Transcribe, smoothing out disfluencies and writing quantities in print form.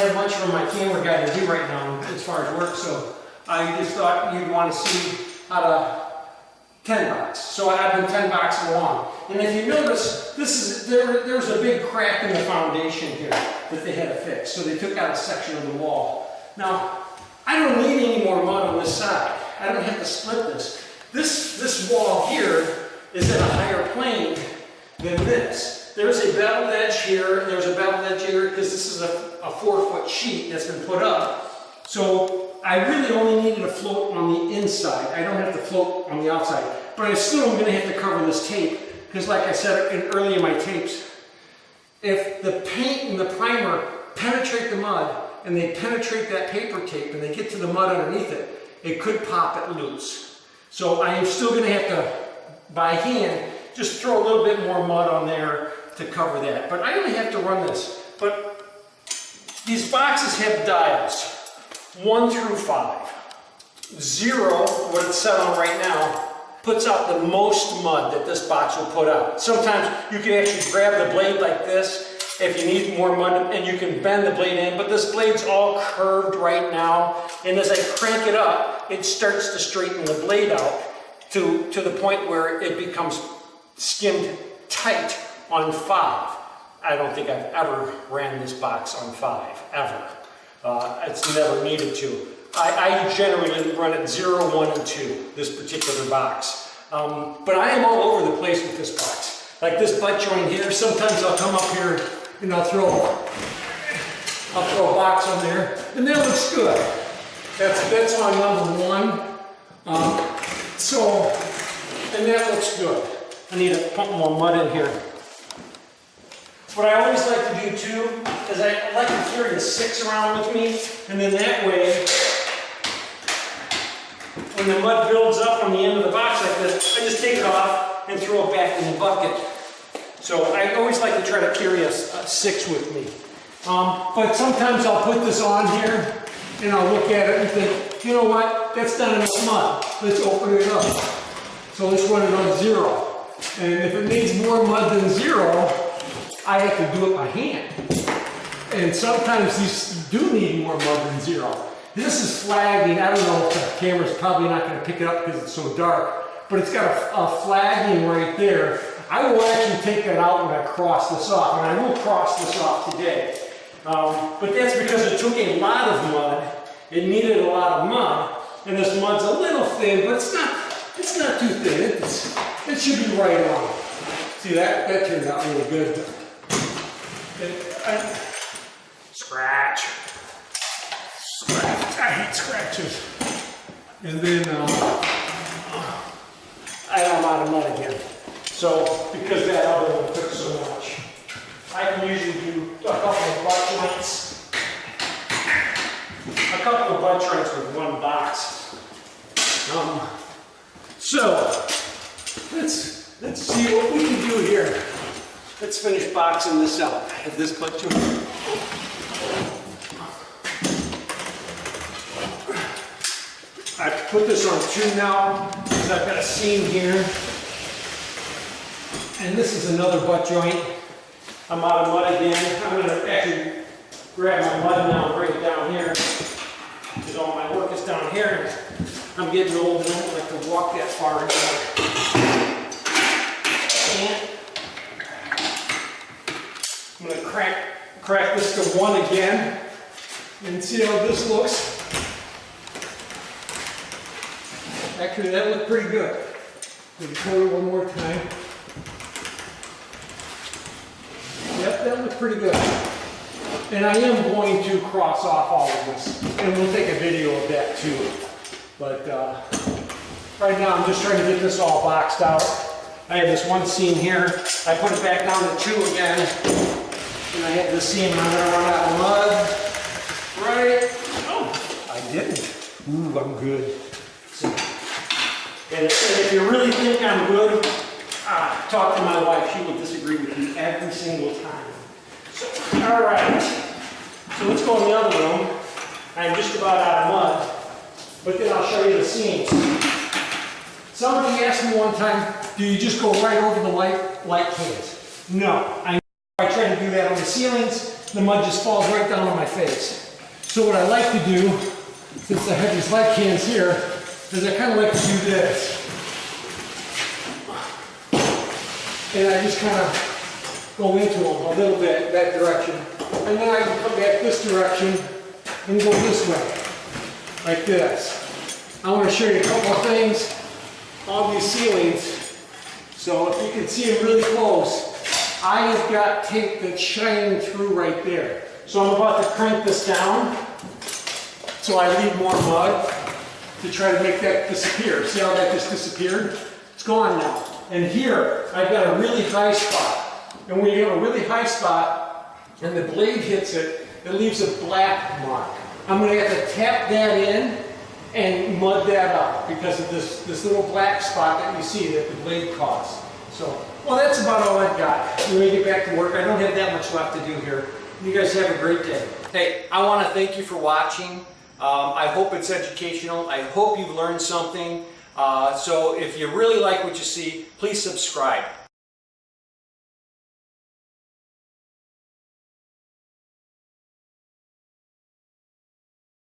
have much for my camera guy to do right now as far as work, so I just thought you'd want to see how to 10 box. So I've been 10 boxing along. And if you notice, there's a big crack in the foundation here that they had to fix. So they took out a section of the wall. Now, I don't need any more mud on this side. I don't have to split this. This wall here is at a higher plane than this. There's a beveled edge here, there's a beveled edge here, because this is a 4-foot sheet that's been put up. So I really only needed a float on the inside. I don't have to float on the outside. But I still am going to have to cover this tape, because like I said earlier in my tapes, if the paint and the primer penetrate the mud, and they penetrate that paper tape, and they get to the mud underneath it, it could pop it loose. So I am still going to have to, by hand, just throw a little bit more mud on there to cover that. But I only have to run this. But these boxes have dials, 1 through 5. 0, what it's set on right now, puts out the most mud that this box will put out. Sometimes you can actually grab the blade like this if you need more mud, and you can bend the blade in, but this blade's all curved right now, and as I crank it up, it starts to straighten the blade out to the point where it becomes skimmed tight on 5. I don't think I've ever ran this box on 5, ever. It's never needed to. I generally run it 0, 1, and 2, this particular box. But I am all over the place with this box. Like this butt joint here, sometimes I'll come up here and I'll throw a box on there, and that looks good. That's on number 1. And that looks good. I need to pump more mud in here. What I always like to do too is I like to carry a 6 around with me, and then that way, when the mud builds up on the end of the box like this, I just take it off and throw it back in the bucket. So I always like to try to carry a 6 with me. But sometimes I'll put this on here and I'll look at it and think, you know what, that's not enough mud. Let's open it up. So let's run it on 0. And if it needs more mud than 0, I have to do it by hand. And sometimes these do need more mud than 0. This is flagging. I don't know if the camera's probably not going to pick it up because it's so dark, but it's got a flagging right there. I will actually take that out when I cross this off, and I will cross this off today. But that's because it took a lot of mud. It needed a lot of mud, and this mud's a little thin, but it's not too thin. It should be right on. See, that turned out really good. Scratch. I hate scratches. And then I am out of mud again. So, because that other one took so much, I can usually do a couple of butt joints. A couple of butt joints with 1 box. So, let's see what we can do here. Let's finish boxing this out. I have this butt joint. I put this on 2 now because I've got a seam here. And this is another butt joint. I'm out of mud again. I'm going to actually grab my mud now and bring it down here, because all my work is down here. I'm getting old and I don't like to walk that far anymore. And I'm going to crack this to 1 again and see how this looks. Actually, that looked pretty good. Maybe cover it one more time. Yep, that looks pretty good. And I am going to cross off all of this, and we'll take a video of that too. But right now I'm just trying to get this all boxed out. I have this 1 seam here. I put it back down to 2 again. And I have this seam, I'm going to run out of mud. Right? Oh, I didn't. Ooh, I'm good. So, and if you really think I'm good, talk to my wife. She will disagree with me every single time. So, all right. So let's go in the other room. I'm just about out of mud, but then I'll show you the seams. Somebody asked me one time, do you just go right over the light cans? No. I try to do that on the ceilings the mud just falls right down on my face. So what I like to do, since I have these light cans here, is I kind of like to do this. And I just kind of go into them a little bit that direction. And then I can come back this direction and go this way, like this. I want to show you a couple of things on these ceilings. So if you can see them really close, I have got tape that's shining through right there. So I'm about to crank this down so I leave more mud to try to make that disappear. See how that just disappeared? It's gone now. And here, I've got a really high spot. And when you have a really high spot and the blade hits it, it leaves a black mark. I'm going to have to tap that in and mud that up because of this little black spot that you see that the blade caused. So, well, that's about all I've got. Let me get back to work. I don't have that much left to do here. You guys have a great day. Hey, I want to thank you for watching. I hope it's educational. I hope you've learned something. So if you really like what you see, please subscribe.